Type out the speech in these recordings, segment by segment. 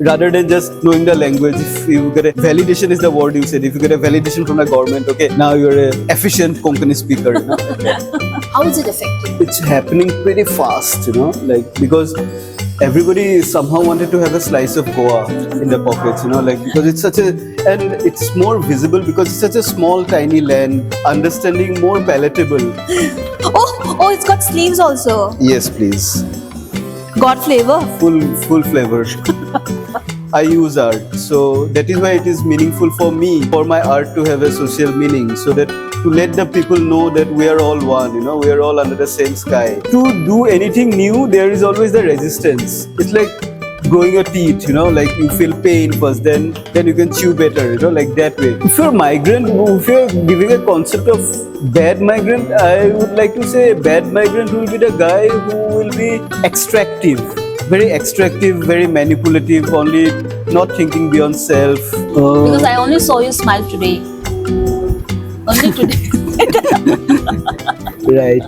rather than just knowing the language. If you get a validation is the word you said. If you get a validation from the government, okay, now you're a efficient Konkani speaker. You know? How is it affecting? It's happening pretty fast, you know, like because everybody somehow wanted to have a slice of Goa in their pockets, you know, like because it's such a, and it's more visible because it's such a small, tiny land, understanding more palatable. Oh, it's got sleeves also. Yes, please. Got flavor? Full flavor. I use art, so that is why it is meaningful for me, for my art to have a social meaning, so that to let the people know that we are all one, you know, we are all under the same sky. To do anything new, there is always the resistance. It's like growing your teeth, you know, like you feel pain first, then you can chew better, you know, like that way. If you're migrant, if you're giving a concept of bad migrant, I would like to say a bad migrant will be the guy who will be extractive. Very extractive, very manipulative, only not thinking beyond self. Because I only saw you smile today. Only today. Right.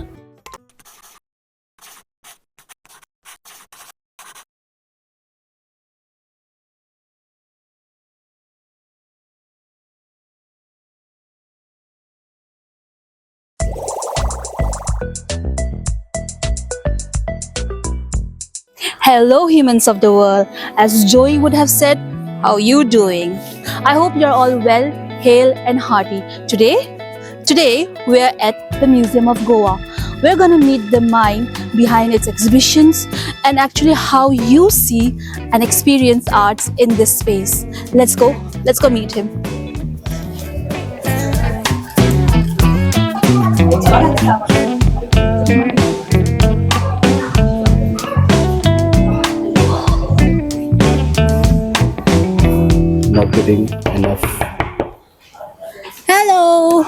Hello, humans of the world. As Joey would have said, how you doing? I hope you're all well, hale and hearty. Today we're at the Museum of Goa. We're gonna meet the mind behind its exhibitions and actually how you see and experience arts in this space. Let's go meet him. Not getting enough. Hello.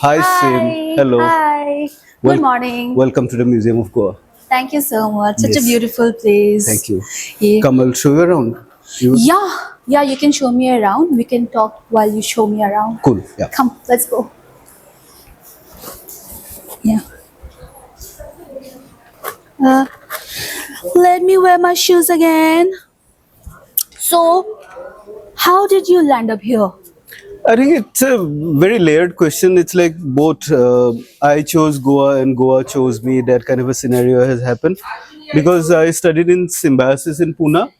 Hi, Shim. Hello. Hi. Good morning. Welcome to the Museum of Goa. Thank you so much. Such a Yes. beautiful place. Thank you. Yeah. Come, I'll show you around. Yeah, you can show me around. We can talk while you show me around. Cool. Yeah. Come, let's go. Yeah. Let me wear my shoes again. So, how did you land up here? I think it's a very layered question. It's like both I chose Goa and Goa chose me. That kind of a scenario has happened because I studied in symbiosis in Pune.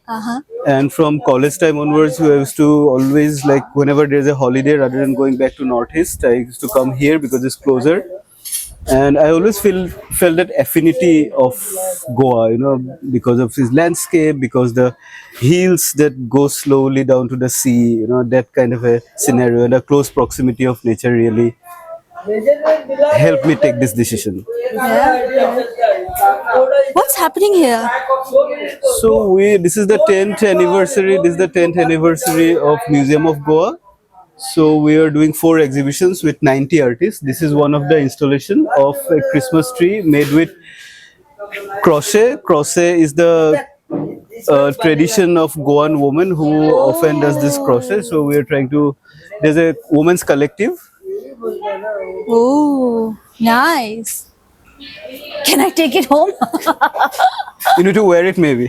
And from college time onwards, we used to always, like, whenever there's a holiday, rather than going back to Northeast, I used to come here because it's closer. And I always felt that affinity of Goa, you know, because of its landscape, because the hills that go slowly down to the sea, you know, that kind of a scenario, and the close proximity of nature really helped me take this decision. Yeah. What's happening here? So this is the 10th anniversary. This is the 10th anniversary of Museum of Goa. So we are doing 4 exhibitions with 90 artists. This is one of the installation of a Christmas tree made with crochet. Crochet is the tradition of Goan woman who often does this crochet. So we are trying to. There's a women's collective. Oh, nice. Can I take it home? You need to wear it maybe.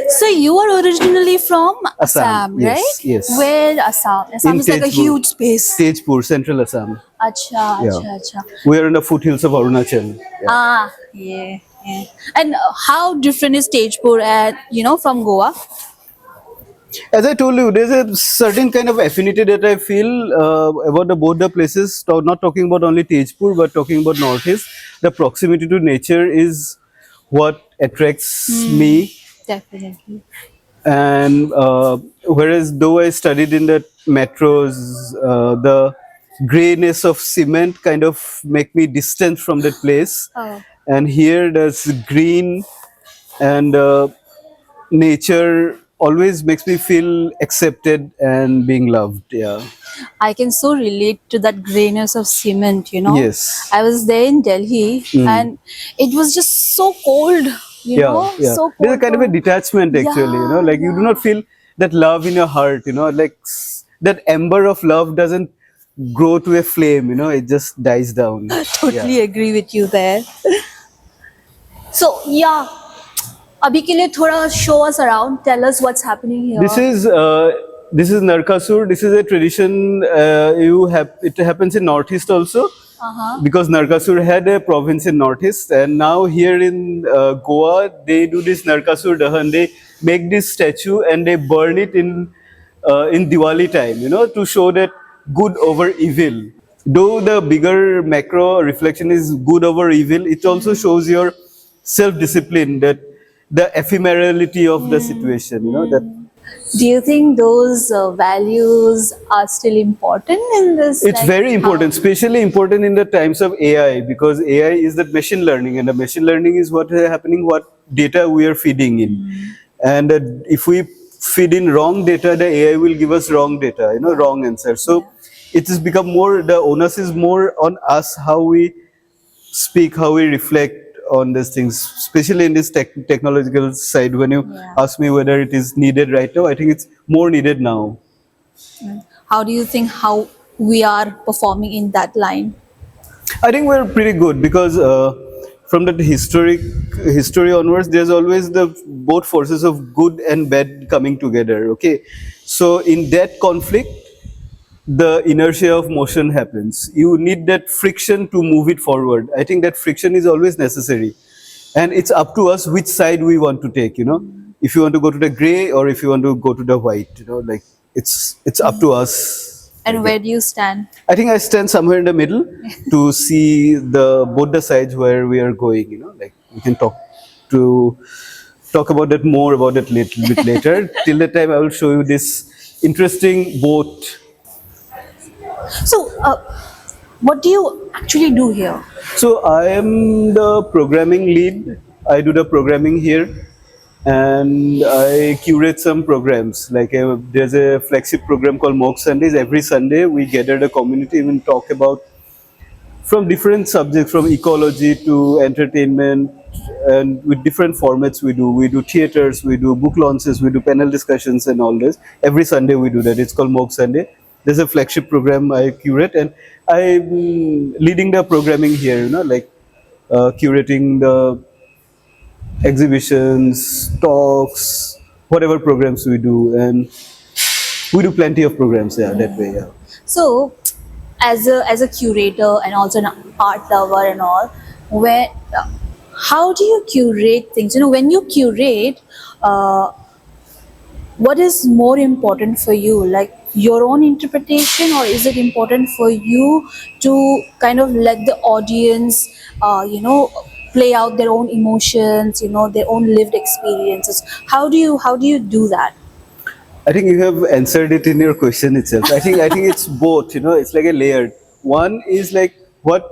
So you are originally from Assam, Assam, yes, right? yes. Where Assam? Assam In is like a Tejpur. huge space. Tejpur, Central Assam. Acha, Yeah. acha. We are in the foothills of Arunachal. Yeah. Yeah. And how different is Tejpur from Goa? As I told you, there's a certain kind of affinity that I feel about both the places. Not talking about only Tejpur, but talking about Northeast. The proximity to nature is what attracts me. Definitely. And whereas though I studied in the metros, the grayness of cement kind of make me distant from that place. Oh. And here there's green and nature always makes me feel accepted and being loved. Yeah. I can so relate to that grayness of cement, Yes. I was there in Delhi and it was just so cold, Yeah. so cold. There's a kind of a detachment actually, like you do not feel that love in your heart, like that ember of love doesn't grow to a flame, it just dies down. Totally agree with you there. So, अभी के लिए थोड़ा show us around. Tell us what's happening here. This is Narkasur. This is a tradition. It happens in Northeast also, because Narkasur had a province in Northeast, and now here in Goa they do this Narkasur Dahan. They make this statue and they burn it in Diwali time, to show that good over evil. Though the bigger macro reflection is good over evil, it also shows your self-discipline, that the ephemerality of the situation, that Do you think those values are still important in this? it's very important, especially important in the times of AI, because AI is that machine learning, and the machine learning is what is happening, what data we are feeding in. And if we feed in wrong data, the AI will give us wrong data, wrong answer. So it has become more, the onus is more on us, how we speak, how we reflect on these things, especially in this technological side. When you ask me whether it is needed right now, I think it's more needed now. How do you think how we are performing in that line? I think we're pretty good, because from that history onwards, there's always the both forces of good and bad coming together. Okay, so in that conflict, the inertia of motion happens. You need that friction to move it forward. I think that friction is always necessary, and it's up to us which side we want to take. If you want to go to the gray or if you want to go to the white. Like it's up to us. And where do you stand? I think I stand somewhere in the middle to see both the sides where we are going. Like we can talk about that more about that little bit later. Till that time, I will show you this interesting boat. So, what do you actually do here? So I am the programming lead. I do the programming here, and I curate some programs. Like there's a flagship program called Mock Sundays. Every Sunday we gather the community and talk about from different subjects, from ecology to entertainment, and with different formats we do. We do theaters, we do book launches, we do panel discussions and all this. Every Sunday we do that. It's called Mock Sunday. There's a flagship program I curate, and I'm leading the programming here, like curating the exhibitions, talks, whatever programs we do, and we do plenty of programs, that way, So, as a curator and also an art lover and all, where how do you curate things? When you curate, what is more important for you, like your own interpretation, or is it important for you to kind of let the audience play out their own emotions, their own lived experiences? How do you do that? I think you have answered it in your question itself. I think it's both. It's like a layered. One is like what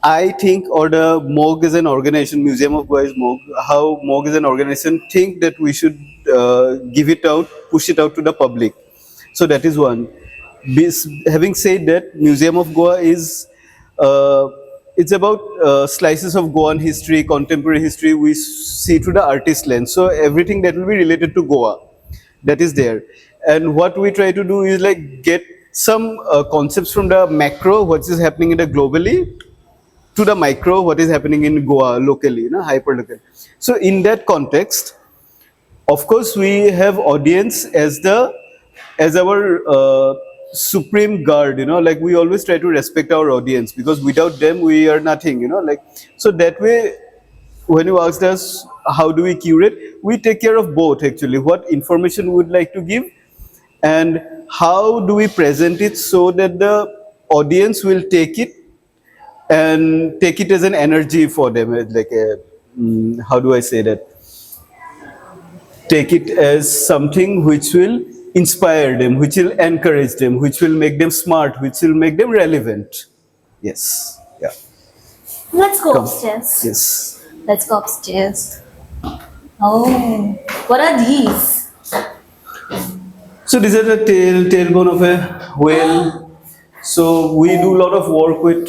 I think, or the MOG as an organization, Museum of Goa is MOG. How MOG as an organization think that we should give it out, push it out to the public. So that is one. Having said that, Museum of Goa is it's about slices of Goan history, contemporary history. We see through the artist lens. So everything that will be related to Goa, that is there. And what we try to do is like get some concepts from the macro, what is happening in the globally, to the micro, what is happening in Goa locally, hyper local. So in that context, of course, we have audience as our supreme guard. Like we always try to respect our audience, because without them we are nothing. Like so that way. When you asked us how do we curate, we take care of both actually. What information we would like to give, and how do we present it so that the audience will take it and take it as an energy for them, like how do I say that? Take it as something which will inspire them, which will encourage them, which will make them smart, which will make them relevant. Yes. Yeah. Let's go Come. upstairs. Yes. Let's go upstairs. Oh, what are these? So these are the tailbone of a whale. So we do a lot of work with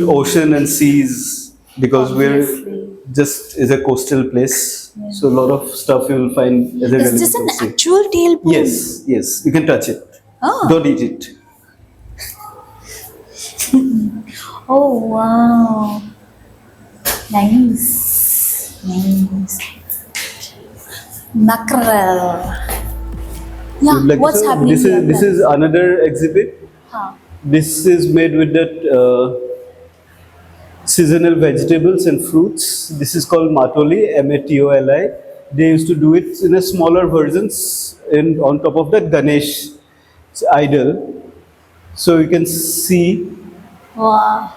ocean and seas, because Obviously. we're just is a coastal place. Yeah. So a lot of stuff you will find as a Is this an actual tailbone? Yes, yes. You can touch it. Oh. Don't eat it. Oh wow. Nice. Nice. Mackerel. You'd Yeah, like to what's say happening here? this is another exhibit. Huh. This is made with that seasonal vegetables and fruits. This is called matoli, matoli. They used to do it in a smaller versions in on top of that Ganesh idol. So you can see Wow.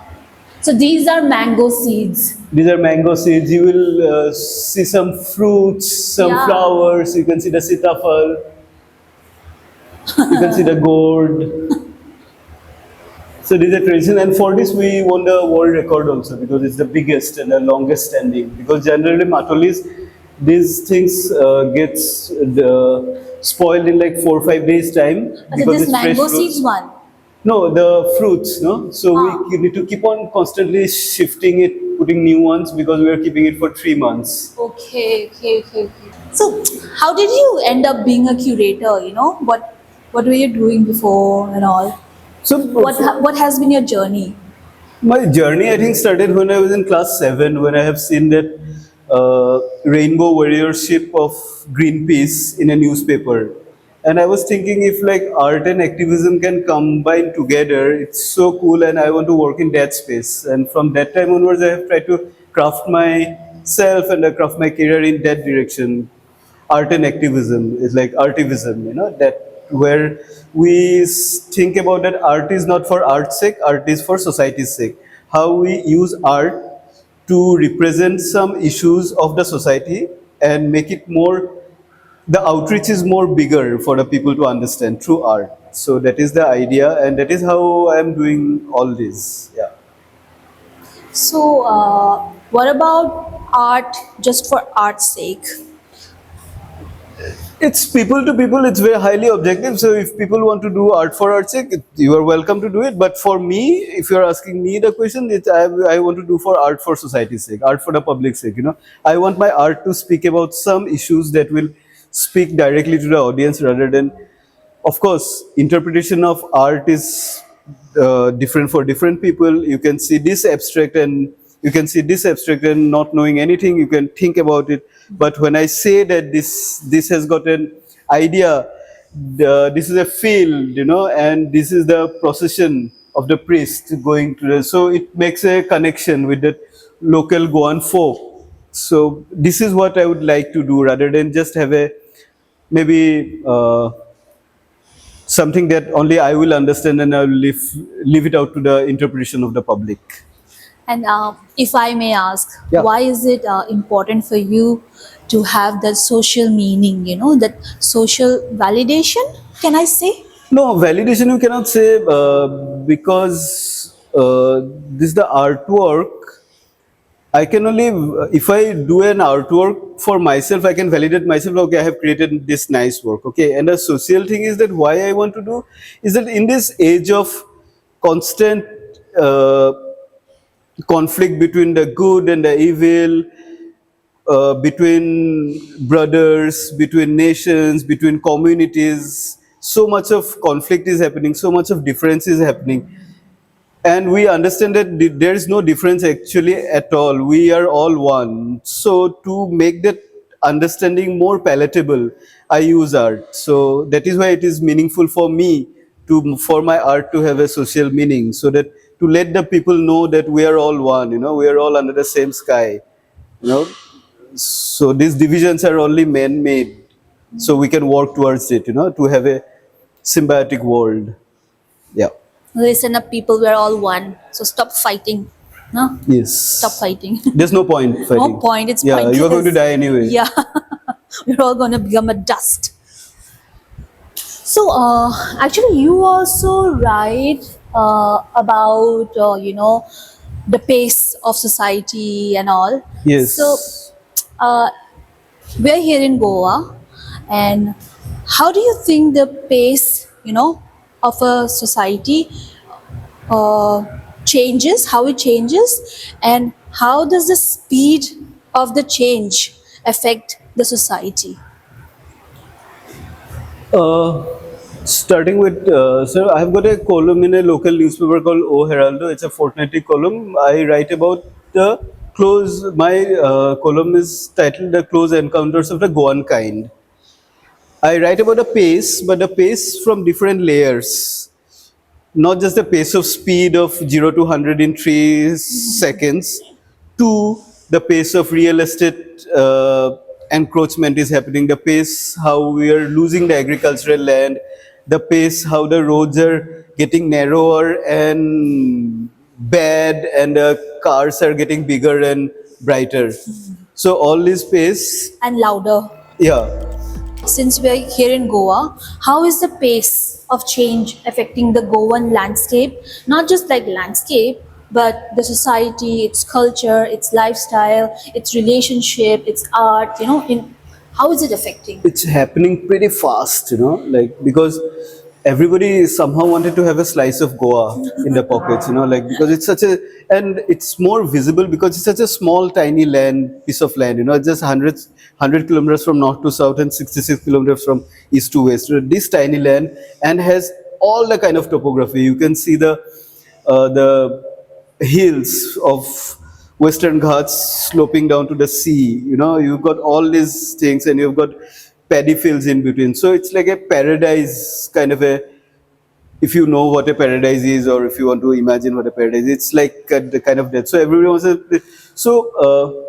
So these are mango seeds. these are mango seeds. You will see some fruits, some Yeah. flowers. You can see the sitafal. You can see the gourd. So this is a tradition, and for this we won the world record also because it's the biggest and the longest standing. Because generally matolis, these things gets spoiled in like 4 or 5 days time So because this it's fresh mango fruits. seeds one. No, the fruits, no. So Ah. we need to keep on constantly shifting it, putting new ones because we are keeping it for 3 months. Okay. So how did you end up being a curator? What were you doing before and all? So What has been your journey? my journey, I think, started when I was in class 7, when I have seen that rainbow warriorship of Greenpeace in a newspaper. And I was thinking if like art and activism can combine together, it's so cool and I want to work in that space. And from that time onwards, I have tried to craft myself and craft my career in that direction. Art and activism is like artivism, that where we think about that art is not for art's sake, art is for society's sake. How we use art to represent some issues of the society and make it more, the outreach is more bigger for the people to understand through art. So that is the idea, and that is how I am doing all this. Yeah. So what about art just for art's sake? It's people to people, it's very highly objective. So if people want to do art for art's sake, you are welcome to do it. But for me, if you're asking me the question, I want to do for art for society's sake, art for the public's sake. I want my art to speak about some issues that will speak directly to the audience rather than, of course, interpretation of art is different for different people. You can see this abstract and not knowing anything. You can think about it. But when I say that this has got an idea, this is a field, and this is the procession of the priest going to so it makes a connection with the local Goan folk. So this is what I would like to do rather than just have a maybe something that only I will understand and I will leave it out to the interpretation of the public. And if I may ask, Yeah. why is it important for you to have that social meaning, that social validation, can I say? No, validation you cannot say because this is the artwork. I can only, if I do an artwork for myself, I can validate myself. Okay, I have created this nice work. Okay, and the social thing is that why I want to do is that in this age of constant conflict between the good and the evil, between brothers, between nations, between communities, so much of conflict is happening, so much of difference is happening. And we understand that there is no difference actually at all. We are all one. So to make that understanding more palatable, I use art. So that is why it is meaningful for me for my art to have a social meaning, so that to let the people know that we are all one. We are all under the same sky. You know, so these divisions are only man-made. So we can work towards it. To have a symbiotic world. Yeah. Listen up, people, we're all one. So stop fighting. No? Yes. Stop fighting. There's no point fighting. No point, it's Yeah, you are going to pointless. die anyway. Yeah. We're all going to become a dust. So, actually, you also write about, the pace of society and all. Yes. So, we're here in Goa, and how do you think the pace, of a society changes, how it changes, and how does the speed of the change affect the society? Uh, Starting with, sir, I have got a column in a local newspaper called O Heraldo. It's a fortnightly column. I write about the My column is titled "The Close Encounters of the Goan Kind." I write about a pace, but a pace from different layers, not just the pace of speed of 0 to 100 in 3 seconds, to the pace of real estate encroachment is happening, the pace how we are losing the agricultural land, the pace how the roads are getting narrower and bad, and cars are getting bigger and brighter. So all this pace, And louder. yeah. Since we're here in Goa, how is the pace of change affecting the Goan landscape? Not just like landscape, but the society, its culture, its lifestyle, its relationship, its art, how is it affecting? It's happening pretty fast, like, because everybody somehow wanted to have a slice of Goa in their pockets, like, because it's such a, and it's more visible because it's such a small, tiny piece of land, just 100 kilometers from north to south and 66 kilometers from east to west. This tiny land and has all the kind of topography. You can see the hills of Western Ghats sloping down to the sea. You've got all these things, and you've got paddy fields in between. So it's like a paradise kind of a. If you know what a paradise is, or if you want to imagine what a paradise is, it's like the kind of that. So everybody wants to. So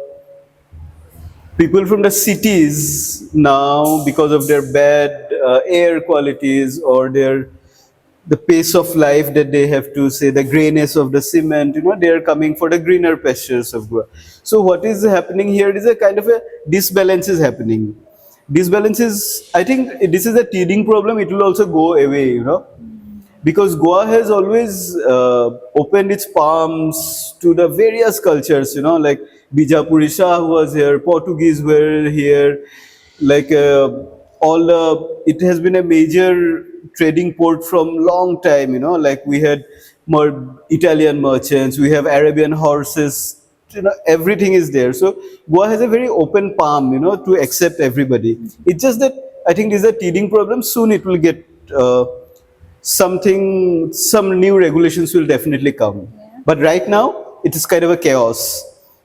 people from the cities now, because of their bad air qualities or the pace of life that they have to say, the grayness of the cement, they are coming for the greener pastures of Goa. So what is happening here is a kind of a disbalance is happening. Disbalance is, I think this is a teething problem. It will also go away, because Goa has always opened its palms to the various cultures, like Bijapuri Shah was here, Portuguese were here, like it has been a major trading port from long time, like we had more Italian merchants, we have Arabian horses, everything is there. So Goa has a very open palm, to accept everybody. It's just that I think this is a teething problem. Soon it will get some new regulations will definitely come. But right now it is kind of a chaos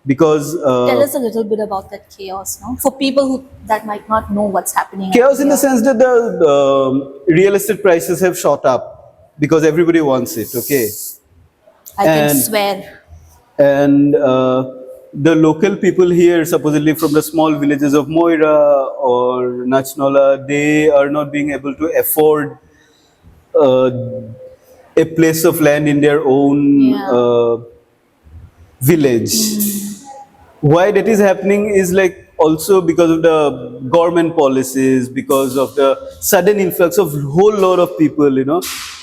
because Tell us a little bit about that chaos, no? For people that might not know what's happening. chaos in the sense that the real estate prices have shot up because everybody wants it. Okay, I can and- swear. and the local people here, supposedly from the small villages of Moira or Nachnola, they are not being able to afford uh, a place of land in their own Yeah. village. Why that is happening is like also because of the government policies, because of the sudden influx of whole lot of people,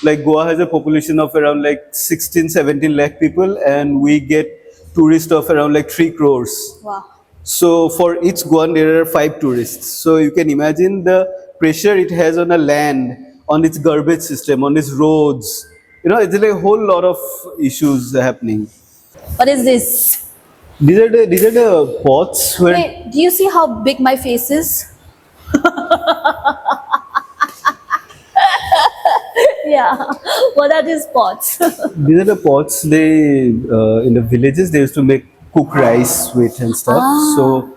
like Goa has a population of around like 16, 17 lakh people, and we get tourists of around like 3 crores. Wow. So for each Goan, there are 5 tourists. So you can imagine the pressure it has on a land, on its garbage system, on its roads. It's like a whole lot of issues happening. What is this? These are the pots where Wait, do you see how big my face is? Yeah. What are these pots? these are the pots they in the villages they used to make cook rice with and stuff. So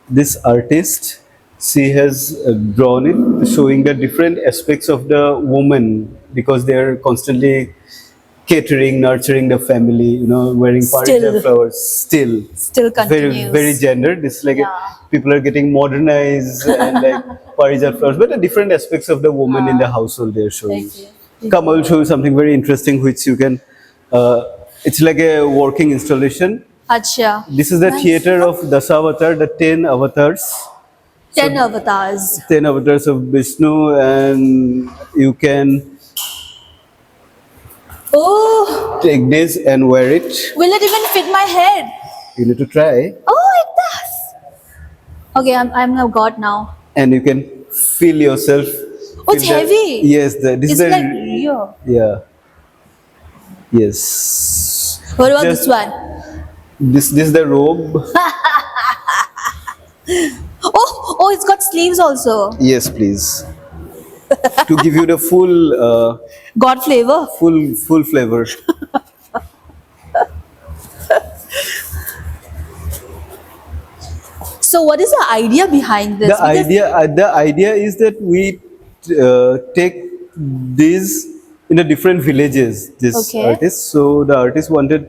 this artist, she has drawn it showing the different aspects of the woman because they are constantly catering, nurturing the family, wearing Still. parijat flowers. Still Still very continues. very gendered. This like Yeah. people are getting modernized and like parijat flowers, but the different aspects of the woman in the household they're showing. Okay. Come, I'll show you something very interesting which you can. It's like a working installation. Acha. This is the theater of Dasavatar, the 10 avatars. 10 avatars. 10 avatars of Vishnu, and you can Oh, take this and wear it. will it even fit my head? You need to try, Oh, it does. Okay, I'm a god now. and you can feel yourself. Oh, it's feel the- heavy. Yes, this It's is the like real. yeah. Yes. What about Just- this one? This is the robe. Oh, it's got sleeves also. Yes, please. To give you the God flavor. full flavor. So what is the idea behind this? The idea is that we take these in the different villages. This Okay. artist, so the artist wanted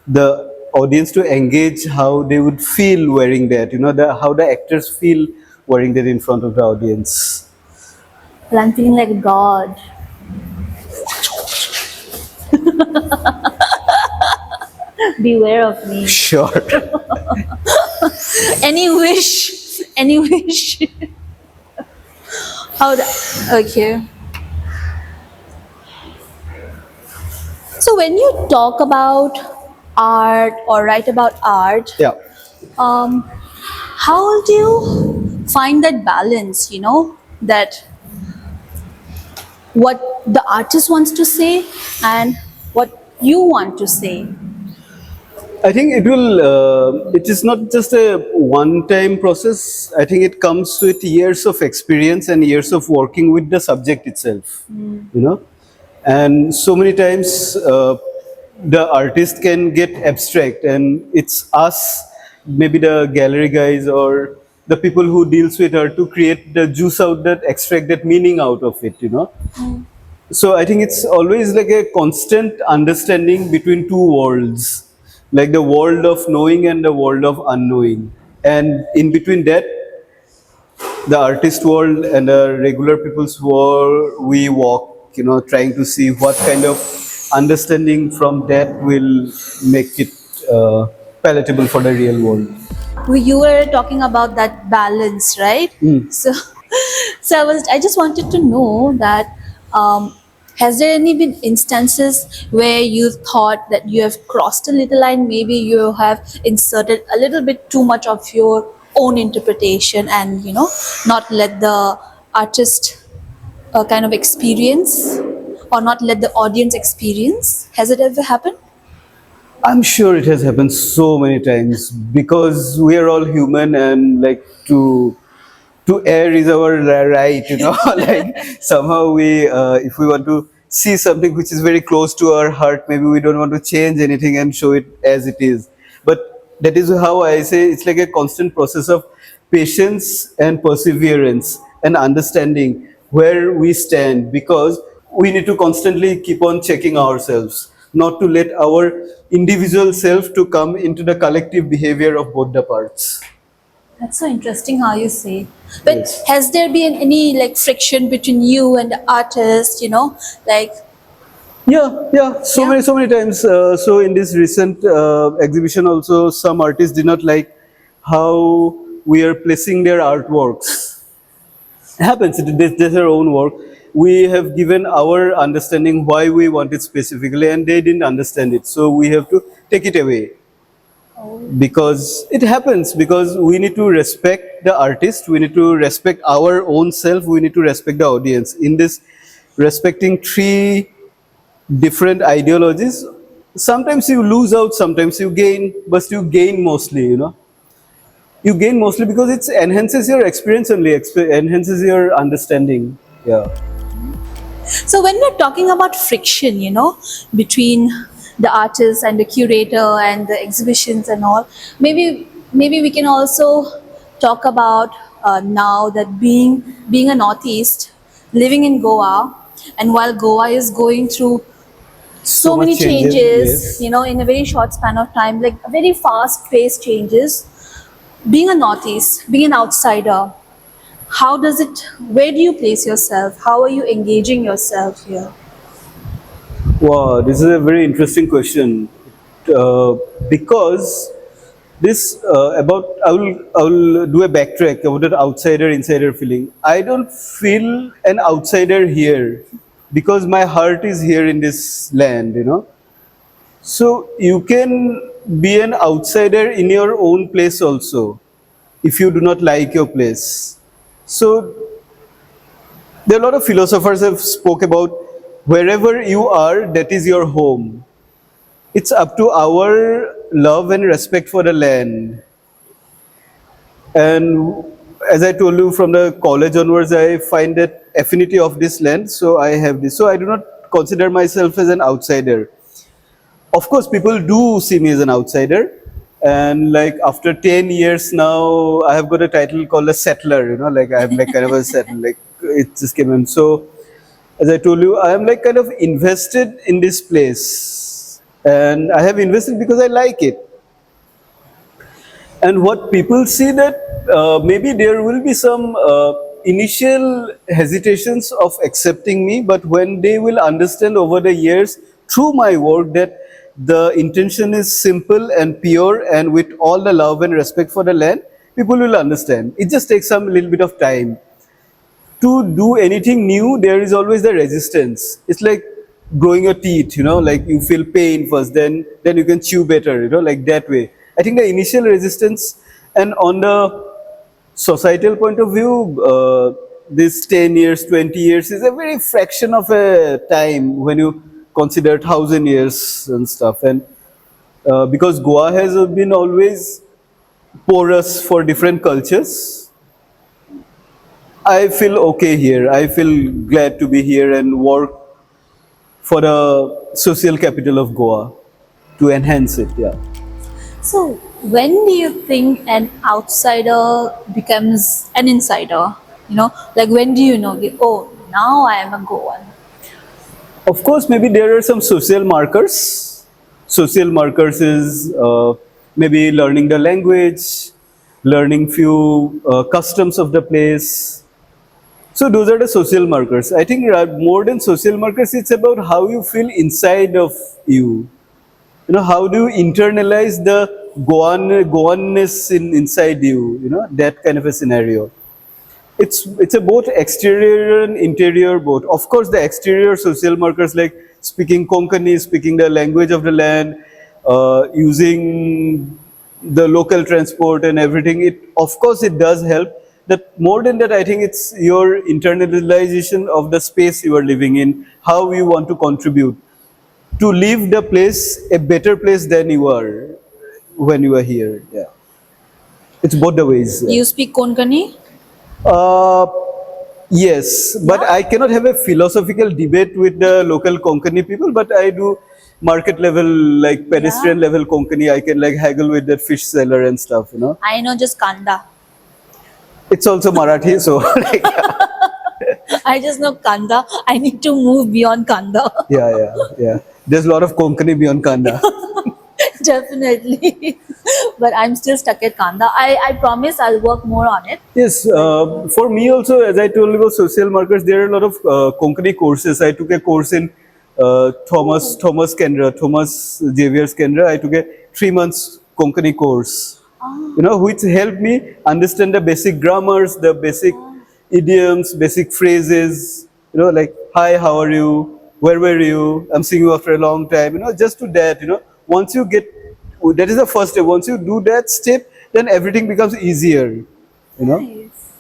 the audience to engage how they would feel wearing that. You know, how the actors feel wearing that in front of the audience. Well, I'm feeling like God. Beware of me. Sure. Any wish, any wish. How the, okay. So when you talk about art or write about art, Yeah. how do you find that balance, you know, that what the artist wants to say and what you want to say? I think it will. It is not just a one-time process. I think it comes with years of experience and years of working with the subject itself. You know, and so many times the artist can get abstract, and it's us, maybe the gallery guys or the people who deals with art, to create the juice out that, extract that meaning out of it. You know. So I think it's always like a constant understanding between two worlds, like the world of knowing and the world of unknowing. And in between that, the artist world and the regular people's world, we walk, you know, trying to see what kind of understanding from that will make it palatable for the real world. You were talking about that balance, right? So, I just wanted to know that has there any been instances where you thought that you have crossed a little line? Maybe you have inserted a little bit too much of your own interpretation, and you know, not let the artist kind of experience, or not let the audience experience. Has it ever happened? I'm sure it has happened so many times because we are all human, and like to err is our right, you know. Like somehow we if we want to see something which is very close to our heart, maybe we don't want to change anything and show it as it is. But that is how I say it's like a constant process of patience and perseverance and understanding where we stand, because we need to constantly keep on checking ourselves, not to let our individual self to come into the collective behavior of both the parts. That's so interesting how you say. But Yes. has there been any like friction between you and the artist? You know, like Yeah. Yeah. So many times. So in this recent exhibition, also some artists did not like how we are placing their artworks. It happens. That's their own work. We have given our understanding why we want it specifically, and they didn't understand it. So we have to take it away, because it happens, because we need to respect the artist, we need to respect our own self, we need to respect the audience. In this respecting three different ideologies, sometimes you lose out, sometimes you gain, but you gain mostly, you know. You gain mostly because it enhances your experience only, enhances your understanding. Yeah. so when we're talking about friction, you know, between the artist and the curator and the exhibitions and all, maybe we can also talk about now that being a Northeast, living in Goa, and while Goa is going through so So many much changes, changes, yes. you know, in a very short span of time, like very fast-paced changes. Being a Northeast, being an outsider, how does it, where do you place yourself? How are you engaging yourself here? Wow, this is a very interesting question. Uh, because this about I will do a backtrack about that outsider insider feeling. I don't feel an outsider here because my heart is here in this land, you know. So you can be an outsider in your own place also if you do not like your place. So there are a lot of philosophers have spoke about wherever you are, that is your home. It's up to our love and respect for the land. And as I told you, from the college onwards, I find that affinity of this land, so I have this. So I do not consider myself as an outsider. Of course, people do see me as an outsider, And like after 10 years now, I have got a title called a settler, like I'm like kind of a settler, like it just came in. So as I told you, I am like kind of invested in this place, and I have invested because I like it. And what people see that maybe there will be some initial hesitations of accepting me, but when they will understand over the years through my work that the intention is simple and pure and with all the love and respect for the land, people will understand. It just takes some little bit of time to do anything new. There is always the resistance. It's like growing your teeth, like you feel pain first, then you can chew better, like that way. I think the initial resistance, and on the societal point of view, this 10 years, 20 years is a very fraction of a time when you consider 1,000 years and stuff. And because Goa has been always porous for different cultures, I feel okay here. I feel glad to be here and work for the social capital of Goa to enhance it. Yeah. So, when do you think an outsider becomes an insider? Like when do you know, oh, now I am a Goan? Of course, maybe there are some social markers. Social markers is maybe learning the language, learning few customs of the place. So those are the social markers. I think more than social markers, it's about how you feel inside of you. How do you internalize the Goanness inside you? That kind of a scenario. It's a both exterior and interior both. Of course, the exterior social markers like speaking Konkani, speaking the language of the land, using the local transport and everything. It of course it does help. That more than that, I think it's your internalization of the space you are living in, how you want to contribute to leave the place a better place than you are when you are here. Yeah, it's both the ways. Do Yeah. you speak Konkani? Uh, yes, but I cannot have a philosophical debate with the local Konkani people, but I do market level, like pedestrian level Konkani. I can like haggle with that fish seller and stuff. I know just Kanda. It's also Marathi, so like, I just know Kanda. I need to move beyond Kanda. yeah. There's a lot of Konkani beyond Kanda. Definitely. But I'm still stuck at Kanda. I promise I'll work more on it. Yes, for me also, as I told you about social markers, there are a lot of Konkani courses. I took a course in Thomas Xavier's Kendra. I took a 3 months Konkani course, which helped me understand the basic grammars, the basic idioms, basic phrases, like, hi, how are you? Where were you? I'm seeing you after a long time, just to that, once you get, that is the first step. Once you do that step, then everything becomes easier,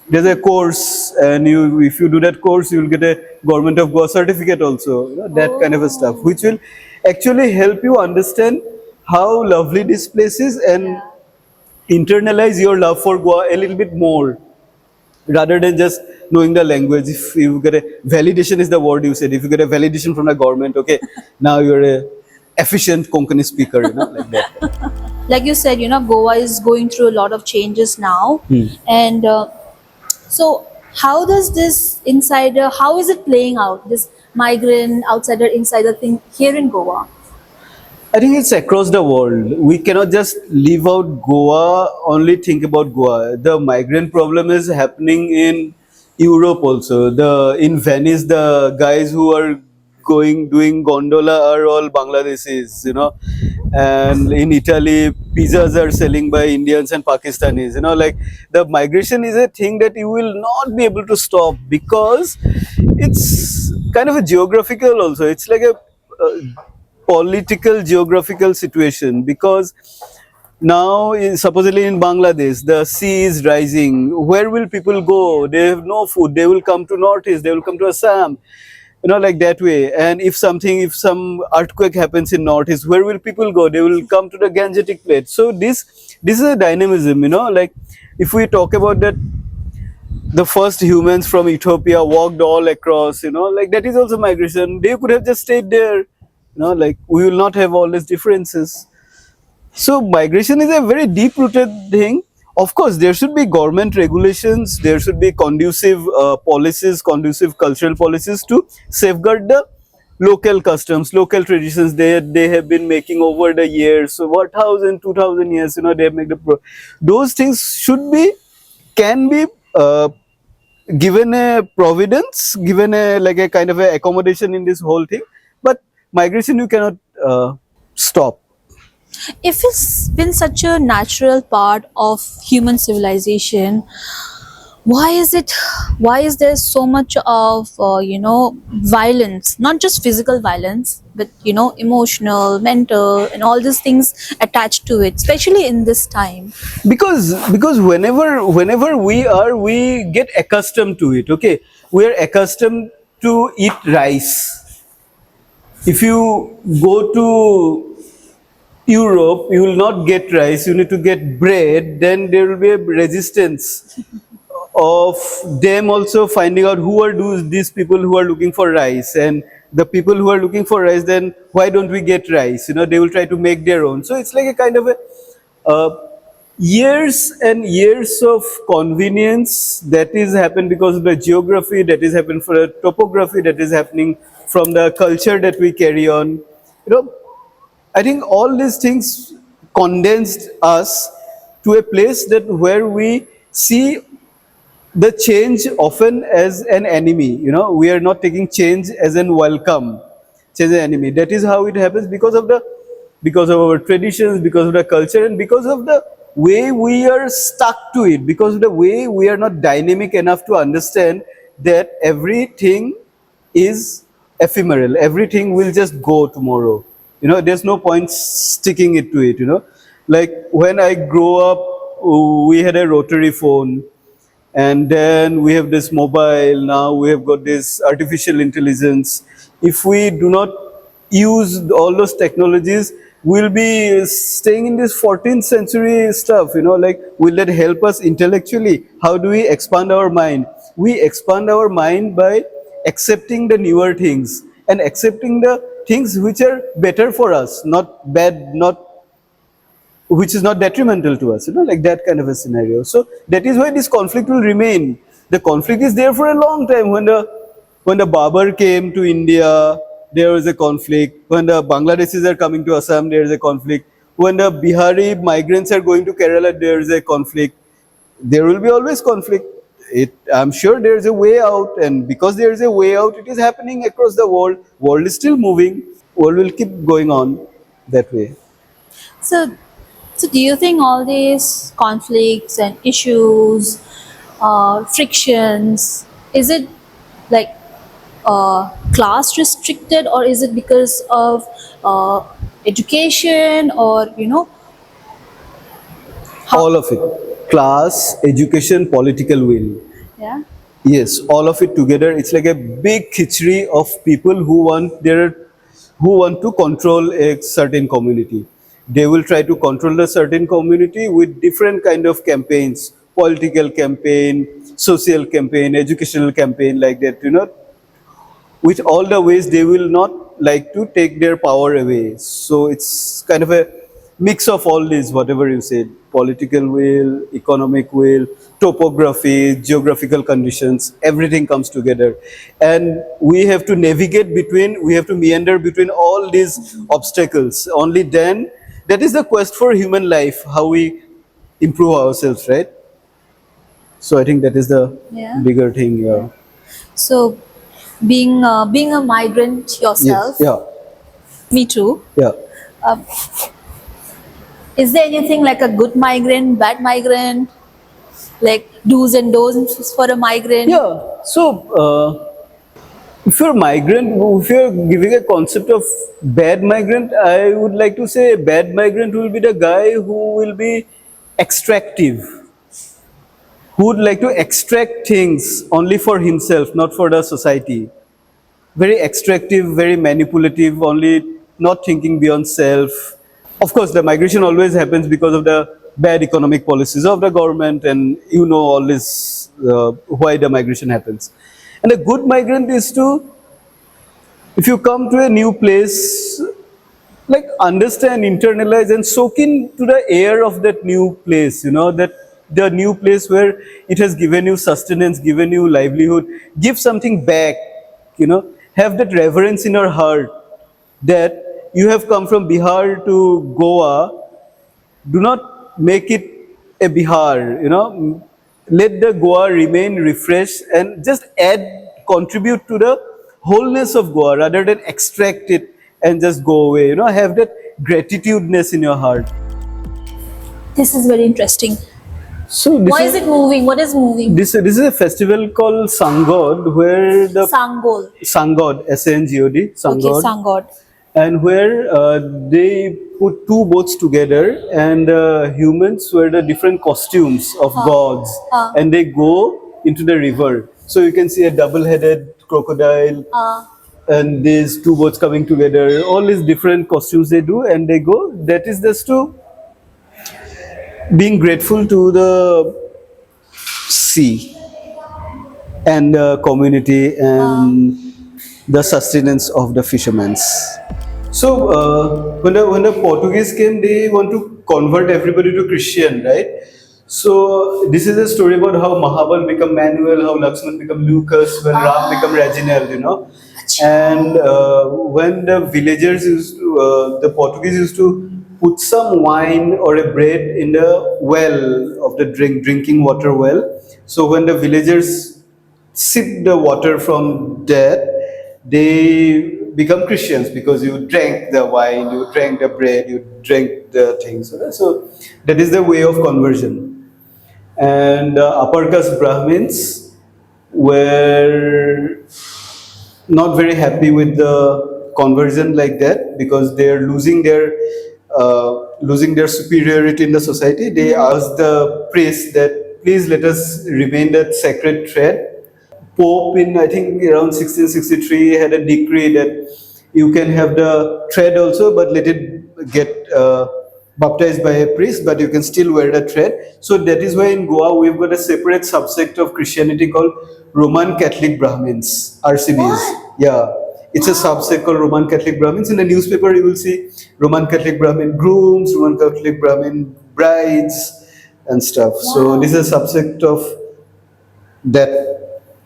There's a course, and if you do that course, you'll get a Government of Goa certificate also, that kind of a stuff, which will actually help you understand how lovely this place is and internalize your love for Goa a little bit more, rather than just knowing the language. If you get a validation is the word you said. If you get a validation from the government, okay, now you're a efficient Konkani speaker, like that. Like you said, Goa is going through a lot of changes now. And so, how does this insider, how is it playing out, this migrant, outsider, insider thing here in Goa? I think it's across the world. We cannot just leave out Goa, only think about Goa. The migrant problem is happening in Europe also. In Venice, the guys who are doing gondola are all Bangladeshis, and in Italy, pizzas are selling by Indians and Pakistanis. Like the migration is a thing that you will not be able to stop, because it's kind of a geographical also. It's like a political geographical situation, because now supposedly in Bangladesh the sea is rising. Where will people go? They have no food. They will come to Northeast, they will come to Assam, like that way. And if some earthquake happens in Northeast, where will people go? They will come to the Gangetic plate. So this is a dynamism, like if we talk about that, the first humans from Ethiopia walked all across, like that is also migration. They could have just stayed there, like we will not have all these differences. So migration is a very deep rooted thing. Of course, there should be government regulations, there should be conducive policies, conducive cultural policies to safeguard the local customs, local traditions they have been making over the years. So what 1,000, 2,000 years, they have made those things should be, can be given a providence, given a like a kind of a accommodation in this whole thing. But migration you cannot stop. If it's been such a natural part of human civilization, why is there so much of violence, not just physical violence, but emotional, mental, and all these things attached to it, especially in this time? Because whenever we get accustomed to it. Okay, we are accustomed to eat rice. If you go to Europe, you will not get rice, you need to get bread. Then there will be a resistance of them also finding out who are these people who are looking for rice, and the people who are looking for rice, then why don't we get rice, they will try to make their own. So it's like a kind of a years and years of convenience that is happened because of the geography, that is happened for the topography, that is happening from the culture that we carry on. I think all these things condensed us to a place that where we see the change often as an enemy. We are not taking change as an welcome, change as an enemy. That is how it happens because of our traditions, because of the culture, and because of the way we are stuck to it, because of the way we are not dynamic enough to understand that everything is ephemeral, everything will just go tomorrow. There's no point sticking it to it. Like when I grow up, we had a rotary phone, and then we have this mobile. Now we have got this artificial intelligence. If we do not use all those technologies, we'll be staying in this 14th century stuff. Like, will that help us intellectually? How do we expand our mind? We expand our mind by accepting the newer things and accepting the things which are better for us, not bad, not which is not detrimental to us, like that kind of a scenario. So that is why this conflict will remain. The conflict is there for a long time. When the Babar came to India, there was a conflict. When the Bangladeshis are coming to Assam, there is a conflict. When the Bihari migrants are going to Kerala, there is a conflict. There will be always conflict. I'm sure there is a way out, and because there is a way out, it is happening across the world. World is still moving. World will keep going on that way. So, so do you think all these conflicts and issues, frictions, is it like class restricted, or is it because of education, or how? All of it. Class, education, political will. Yeah. Yes, all of it together. It's like a big khichdi of people who want to control a certain community. They will try to control the certain community with different kind of campaigns, political campaign, social campaign, educational campaign, like that, with all the ways they will not like to take their power away. So it's kind of a mix of all these, whatever you said, political will, economic will, topography, geographical conditions, everything comes together. And we have to navigate between, we have to meander between all these obstacles. Only then, that is the quest for human life, how we improve ourselves, right? So I think that is the Yeah. bigger thing. Yeah. So, being a migrant yourself, Yes. Yeah. me too. Yeah. Is there anything like a good migrant, bad migrant, like do's and don'ts for a migrant? Yeah. So, if you're migrant, if you're giving a concept of bad migrant, I would like to say bad migrant will be the guy who will be extractive, who would like to extract things only for himself, not for the society. Very extractive, very manipulative, only not thinking beyond self. Of course, the migration always happens because of the bad economic policies of the government, and all this, why the migration happens. And a good migrant is to, if you come to a new place, like understand, internalize, and soak into the air of that new place. That the new place where it has given you sustenance, given you livelihood. Give something back. Have that reverence in your heart that you have come from Bihar to Goa. Do not make it a Bihar. Let the Goa remain refreshed and just contribute to the wholeness of Goa rather than extract it and just go away. Have that gratitudeness in your heart. This is very interesting. So Why is it moving? What is moving? this is a festival called Sangod, where the Sangol. Sangod, Sangod, Okay, Sangod, Sangod. and where they put two boats together, and humans wear the different costumes of gods, and they go into the river. So you can see a double-headed crocodile, and these two boats coming together. All these different costumes they do, and they go. That is just to being grateful to the sea and the community and the sustenance of the fishermen. So when the Portuguese came, they want to convert everybody to Christian, right? So this is a story about how Mahabal become Manuel, how Lakshman become Lucas, when Ram become Reginald. And when the villagers the Portuguese used to put some wine or a bread in the well of the drinking water well. So when the villagers sip the water from that, they become Christians because you drank the wine, you drank the bread, you drank the things. So that is the way of conversion. And upper caste Brahmins were not very happy with the conversion like that because they are losing their superiority in the society. They asked the priest that please let us remain that sacred thread. Pope in I think around 1663 had a decree that you can have the thread also, but let it get baptized by a priest, but you can still wear the thread. So that is why in Goa we've got a separate subsect of Christianity called Roman Catholic Brahmins, RCBs. Yeah, it's a subsect called Roman Catholic Brahmins. In the newspaper you will see Roman Catholic Brahmin grooms, Roman Catholic Brahmin brides and stuff. So this is a subsect of that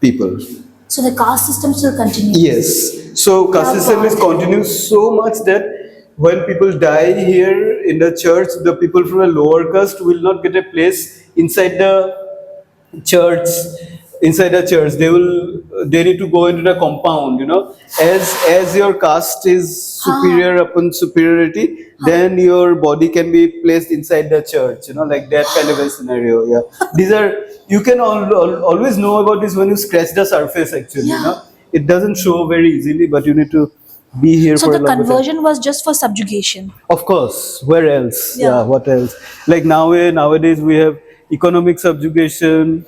people. So the caste system still continues. Yes. So caste system is continues so much that when people die here in the church, the people from a lower caste will not get a place inside the church. Inside the church, they need to go into the compound. As your caste is superior upon superiority, then your body can be placed inside the church. Like that kind of a scenario. Yeah. These are you can always know about this when you scratch the surface. Actually, it doesn't show very easily, but you need to be here So for a the longer time. conversion was just for subjugation. Of course, where else? Yeah. What else? Like nowadays we have economic subjugation,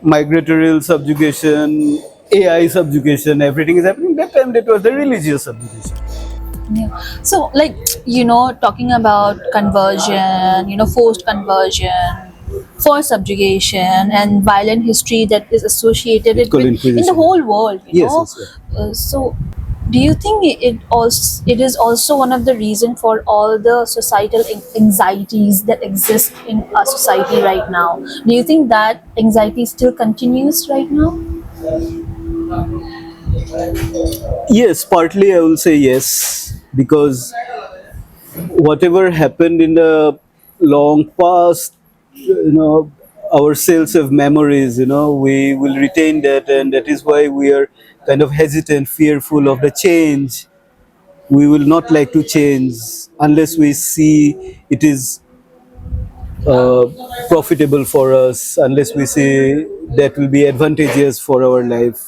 migratory subjugation, AI subjugation, everything is happening. That time that was the religious subjugation. Yeah. So, talking about conversion, forced conversion, forced subjugation, and violent history that is associated with in Inquisition. the whole world. Yes, yes, So, do you think it is also one of the reason for all the societal anxieties that exist in our society right now? Do you think that anxiety still continues right now? Yes, partly I will say yes, because whatever happened in the long past, our cells have memories, we will retain that, and that is why we are kind of hesitant, fearful of the change. We will not like to change unless we see it is profitable for us, unless we see that will be advantageous for our life.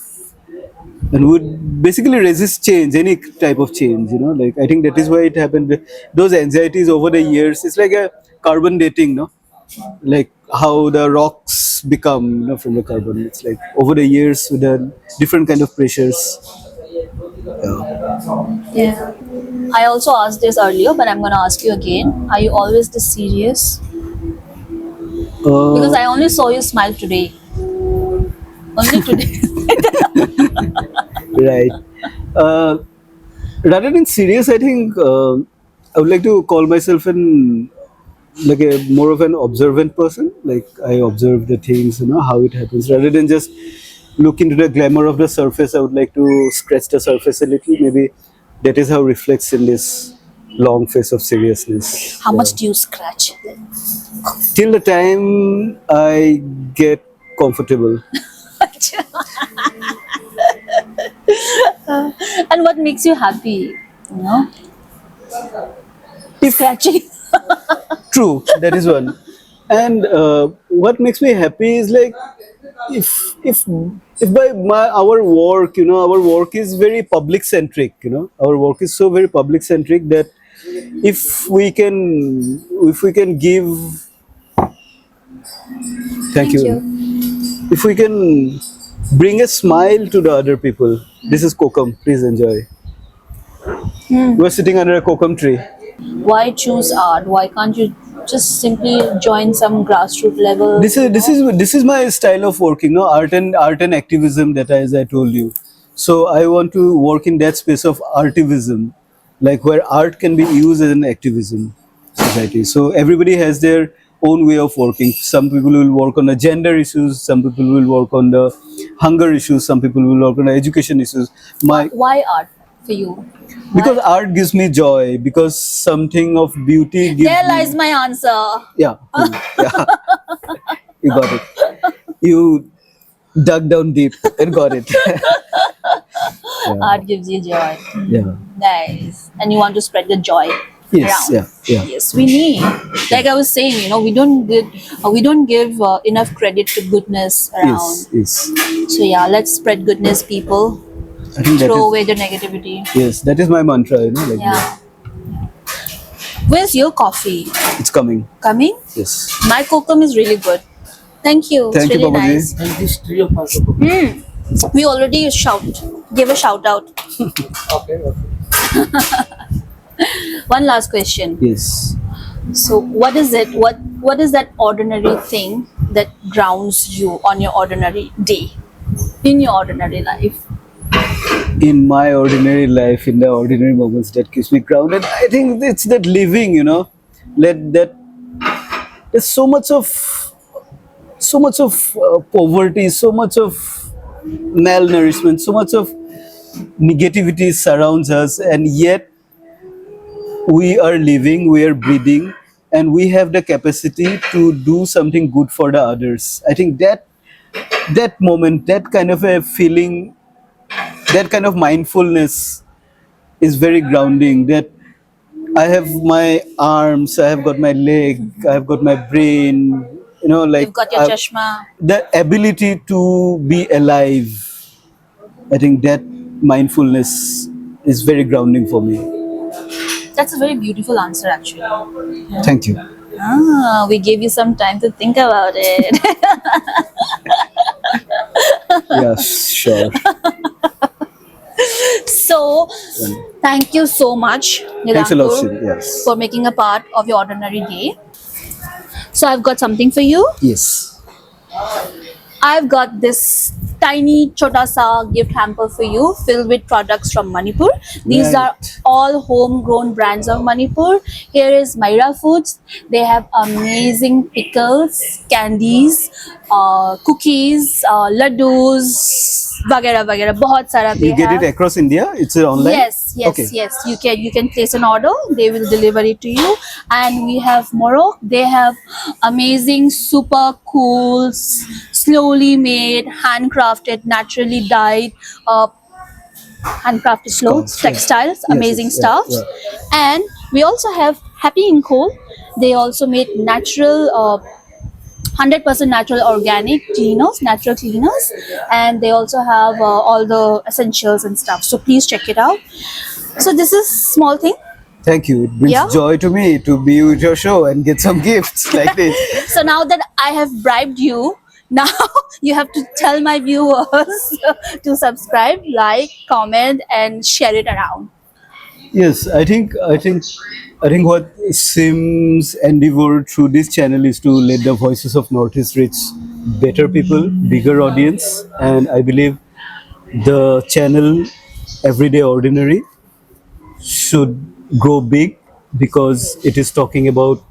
And would basically resist change, any type of change. Like I think that is why it happened. Those anxieties over the years, it's like a carbon dating, no? Like how the rocks become, from the carbon. It's like over the years with the different kind of pressures. Yeah. I also asked this earlier, but I'm gonna ask you again. Are you always this serious? Because I only saw you smile today. Only today. Right. Rather than serious, I think I would like to call myself an like a more of an observant person. Like I observe the things, how it happens, rather than just look into the glamour of the surface. I would like to scratch the surface a little. Maybe that is how reflects in this long face of seriousness. How much do you scratch? Till the time I get comfortable. And what makes you happy? You know, scratching. True, that is one. And what makes me happy is like if by our work, our work is very public centric. Our work is so very public centric that if we can give, thank you, if we can bring a smile to the other people. This is kokum, please enjoy. We're sitting under a kokum tree. Why choose art? Why can't you just simply join some grassroots level? This is my style of working, art and activism, that as I told you. So I want to work in that space of artivism, like where art can be used as an activism society. So everybody has their own way of working. Some people will work on the gender issues, some people will work on the hunger issues, some people will work on the education issues. Why art for you? Because art gives me joy, because something of beauty gives There me, lies my answer. yeah, yeah. You got it. You dug down deep and got it. Art gives you joy. Yeah. Nice. And you want to spread the joy Yes. around. Yeah. Yes, we need. Like I was saying, we don't give enough credit to goodness around. Yes. So yeah, let's spread goodness, people. I think that Throw is, away the negativity. yes, that is my mantra. Like Yeah. Where's your coffee? it's coming. Coming? Yes. My kokum is really good. Thank you. Thank it's you, really Babaji. nice. And this tree of also. We already gave a shout out. Okay. One last question. Yes. So what is it? What is that ordinary thing that grounds you on your ordinary day? In your ordinary life? In my ordinary life, in the ordinary moments, that keeps me grounded. I think it's that living, there's so much of poverty, so much of malnourishment, so much of negativity surrounds us, and yet we are living, we are breathing, and we have the capacity to do something good for the others. I think that moment, that kind of a feeling, that kind of mindfulness is very grounding. That I have my arms, I have got my leg, I have got my brain, like You've got your chashma. the ability to be alive. I think that mindfulness is very grounding for me. That's a very beautiful answer, actually. Thank you. We gave you some time to think about it. Yeah, sure. So, thank you so much, Thanks a lot, Nilankur, Shim. Yes. for making a part of your ordinary day. So, I've got something for you. Yes. I've got this tiny chota sa gift hamper for you, filled with products from Manipur. These are Right. all homegrown brands of Manipur. Here is Myra Foods. They have amazing pickles, candies, cookies, laddus, वगैरह वगैरह बहुत सारा they You get have. it across India? It's online? Yes, Okay. yes. You can place an order. They will deliver it to you. And we have Morocco. They have amazing, super cool, slowly made, handcrafted, naturally dyed, handcrafted clothes, Scarves, yeah. textiles, Yes, amazing yes, stuff. yeah. And we also have Happy in Coal. They also made natural. 100% natural organic cleaners, natural cleaners, and they also have all the essentials and stuff. So please check it out. So this is small thing. Thank you. It brings Yeah. joy to me to be with your show and get some gifts like this. So now that I have bribed you, now you have to tell my viewers to subscribe, like, comment, and share it around. Yes, I think what Sim's endeavor through this channel is to let the voices of Northeast reach better people, bigger audience, and I believe the channel Everyday Ordinary should grow big because it is talking about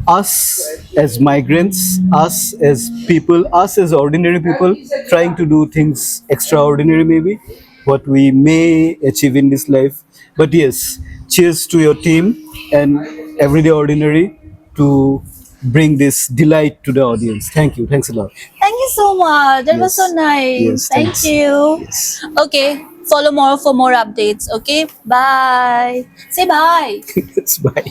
us as migrants, us as people, us as ordinary people trying to do things extraordinary, maybe what we may achieve in this life. But yes, cheers to your team and Everyday Ordinary to bring this delight to the audience. Thank you. Thanks a lot. Thank you so much. That was so Yes. nice. Yes, Thank thanks. you. Yes. Okay, follow more for more updates. Okay, bye. Say bye. It's bye.